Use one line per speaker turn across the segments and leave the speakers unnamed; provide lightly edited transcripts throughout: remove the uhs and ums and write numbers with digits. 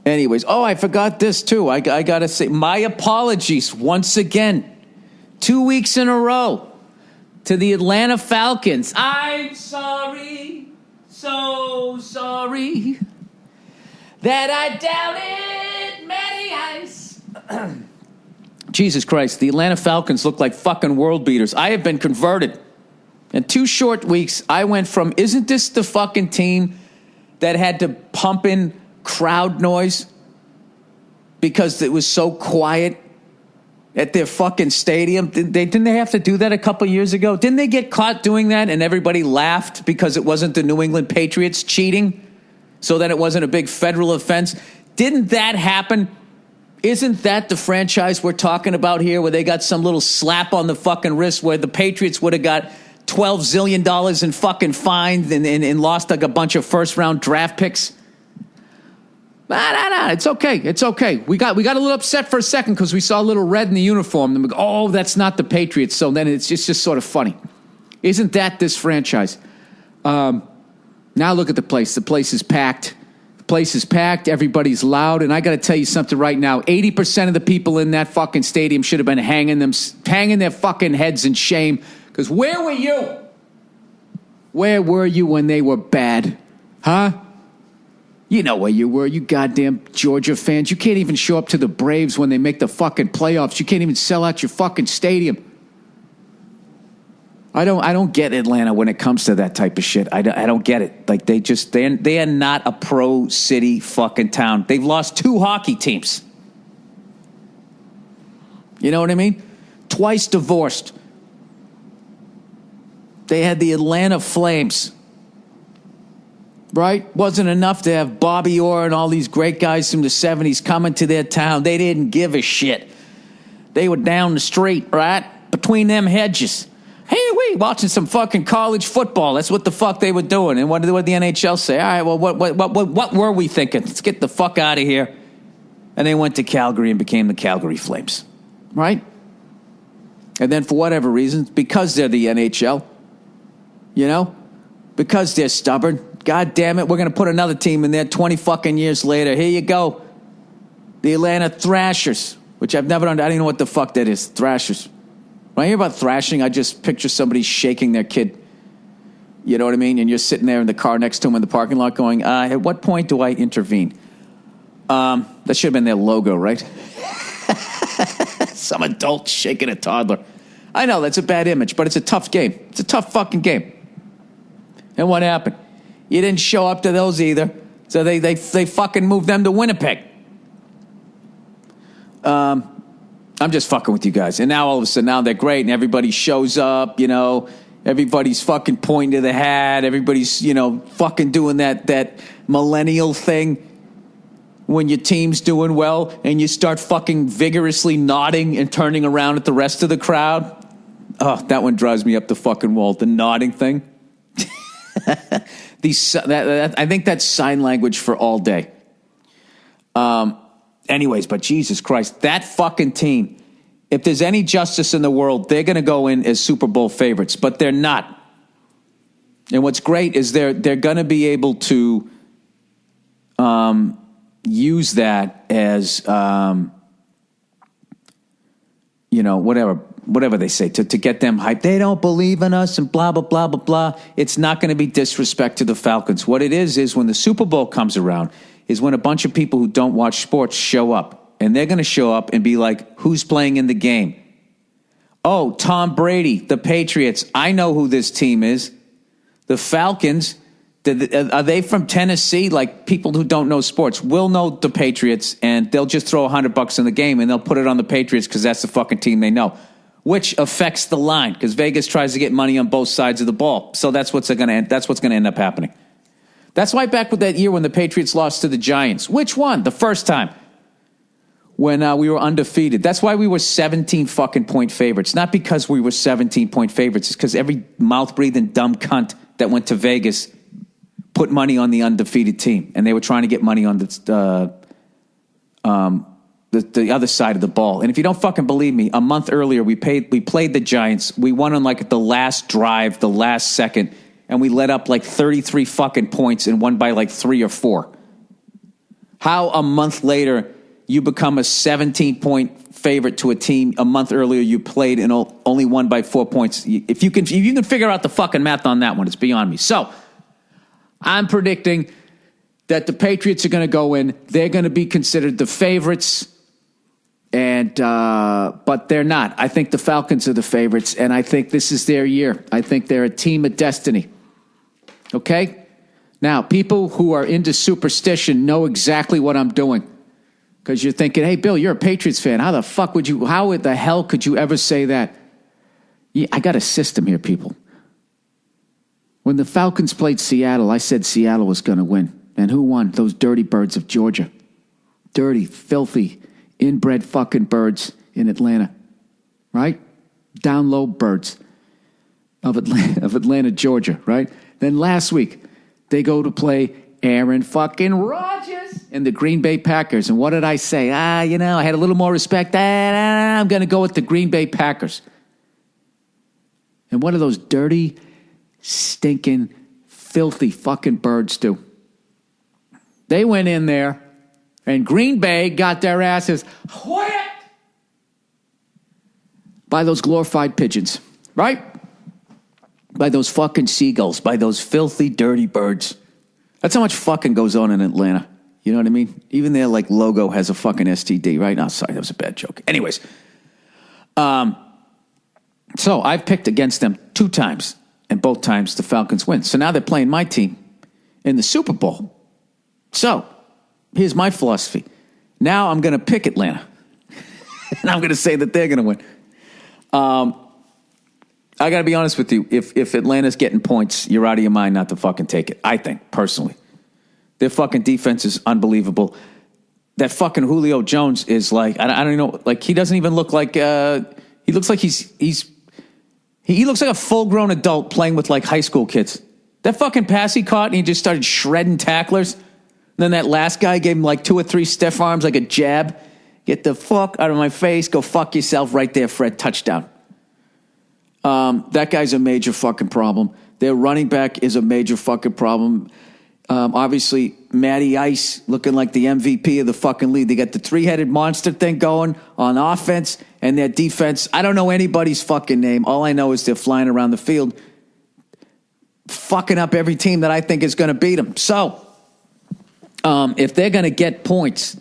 Anyways, I forgot this too. I got to say, my apologies once again. 2 weeks in a row to the Atlanta Falcons. I'm sorry, so sorry that I doubted Matty Ice. Jesus Christ, the Atlanta Falcons look like fucking world beaters. I have been converted. In 2 short weeks, I went from, isn't this the fucking team that had to pump in crowd noise because it was so quiet at their fucking stadium? Didn't they have to do that a couple years ago? Didn't they get caught doing that and everybody laughed because it wasn't the New England Patriots cheating so that it wasn't a big federal offense? Didn't that happen? Isn't that the franchise we're talking about here where they got some little slap on the fucking wrist where the Patriots would have got $12 zillion in fucking fines and lost like a bunch of first-round draft picks? Nah, it's okay. It's okay. We got a little upset for a second because we saw a little red in the uniform. Then we go, that's not the Patriots. So then it's just sort of funny. Isn't that this franchise? Now look at the place. The place is packed. The place is packed. Everybody's loud. And I got to tell you something right now. 80% of the people in that fucking stadium should have been hanging their fucking heads in shame. Because where were you? Where were you when they were bad? Huh? You know where you were, you goddamn Georgia fans. You can't even show up to the Braves when they make the fucking playoffs. You can't even sell out your fucking stadium. I don't get Atlanta when it comes to that type of shit. I don't get it. Like they are not a pro city fucking town. They've lost 2 hockey teams. You know what I mean? Twice divorced. They had the Atlanta Flames. Right? Wasn't enough to have Bobby Orr and all these great guys from the 70s coming to their town. They didn't give a shit. They were down the street, right? Between them hedges. Hey, we watching some fucking college football. That's what the fuck they were doing. And what did the NHL say? All right, well, what were we thinking? Let's get the fuck out of here. And they went to Calgary and became the Calgary Flames. Right? And then for whatever reason, because they're the NHL, you know, because they're stubborn, God damn it, we're going to put another team in there 20 fucking years later. Here you go. The Atlanta Thrashers, which I've never done. I don't even know what the fuck that is. Thrashers. When I hear about thrashing, I just picture somebody shaking their kid. You know what I mean? And you're sitting there in the car next to them in the parking lot going, at what point do I intervene? That should have been their logo, right? Some adult shaking a toddler. I know, that's a bad image, but it's a tough game. It's a tough fucking game. And what happened? You didn't show up to those either. So they fucking moved them to Winnipeg. I'm just fucking with you guys. And now all of a sudden, now they're great and everybody shows up, you know. Everybody's fucking pointing to the hat. Everybody's, you know, fucking doing that millennial thing when your team's doing well and you start fucking vigorously nodding and turning around at the rest of the crowd. Oh, that one drives me up the fucking wall. The nodding thing. I think that's sign language for all day. Anyways, but Jesus Christ, that fucking team, if there's any justice in the world, they're going to go in as Super Bowl favorites, but they're not. And what's great is they're going to be able to use that as, you know, whatever they say, to get them hyped. They don't believe in us and blah, blah, blah, blah, blah. It's not going to be disrespect to the Falcons. What it is when the Super Bowl comes around, is when a bunch of people who don't watch sports show up. And they're going to show up and be like, who's playing in the game? Oh, Tom Brady, the Patriots. I know who this team is. The Falcons, are they from Tennessee? Like, people who don't know sports will know the Patriots, and they'll just throw $100 in the game, and they'll put it on the Patriots because that's the fucking team they know. Which affects the line, because Vegas tries to get money on both sides of the ball. So that's what's going to end up happening. That's why back with that year when the Patriots lost to the Giants. Which one? The first time. When we were undefeated. That's why we were 17 fucking point favorites. Not because we were 17 point favorites. It's because every mouth-breathing dumb cunt that went to Vegas put money on the undefeated team. And they were trying to get money on the other side of the ball. And if you don't fucking believe me, a month earlier we played the Giants. We won on like the last drive, the last second. And we let up like 33 fucking points and won by like 3 or 4. How a month later you become a 17-point favorite to a team a month earlier you played and only won by 4 points. If you can figure out the fucking math on that one, it's beyond me. So I'm predicting that the Patriots are going to go in. They're going to be considered the favorites, but they're not. I think the Falcons are the favorites, and I think this is their year. I think they're a team of destiny. Okay? Now, people who are into superstition know exactly what I'm doing. Because you're thinking, hey, Bill, you're a Patriots fan. How the hell could you ever say that? Yeah, I got a system here, people. When the Falcons played Seattle, I said Seattle was going to win. And who won? Those dirty birds of Georgia. Dirty, filthy, inbred fucking birds in Atlanta. Right? Down low birds of Atlanta, Georgia, right? Then last week, they go to play Aaron fucking Rodgers and the Green Bay Packers. And what did I say? I had a little more respect. I'm going to go with the Green Bay Packers. And what do those dirty, stinking, filthy fucking birds do? They went in there and Green Bay got their asses whipped by those glorified pigeons, right? By those fucking seagulls, by those filthy, dirty birds. That's how much fucking goes on in Atlanta. You know what I mean? Even their logo has a fucking STD, right? No, sorry, that was a bad joke. Anyways, so I've picked against them 2 times, and both times the Falcons win. So now they're playing my team in the Super Bowl. So here's my philosophy. Now I'm going to pick Atlanta, and I'm going to say that they're going to win. I got to be honest with you. If Atlanta's getting points, you're out of your mind not to fucking take it. I think, personally. Their fucking defense is unbelievable. That fucking Julio Jones is I don't know, he doesn't even look like, he looks like he looks like a full-grown adult playing with high school kids. That fucking pass he caught and he just started shredding tacklers. And then that last guy gave him 2 or 3 stiff arms like a jab. Get the fuck out of my face. Go fuck yourself right there, Fred. Touchdown. That guy's a major fucking problem. Their running back is a major fucking problem. Obviously, Matty Ice looking like the MVP of the fucking league. They got the 3-headed monster thing going on offense, and their defense. I don't know anybody's fucking name. All I know is they're flying around the field, fucking up every team that I think is going to beat them. So, if they're going to get points,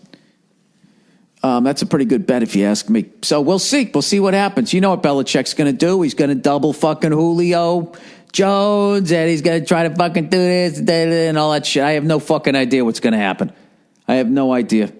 that's a pretty good bet if you ask me. So we'll see. We'll see what happens. You know what Belichick's going to do. He's going to double fucking Julio Jones, and he's going to try to fucking do this and all that shit. I have no fucking idea what's going to happen. I have no idea.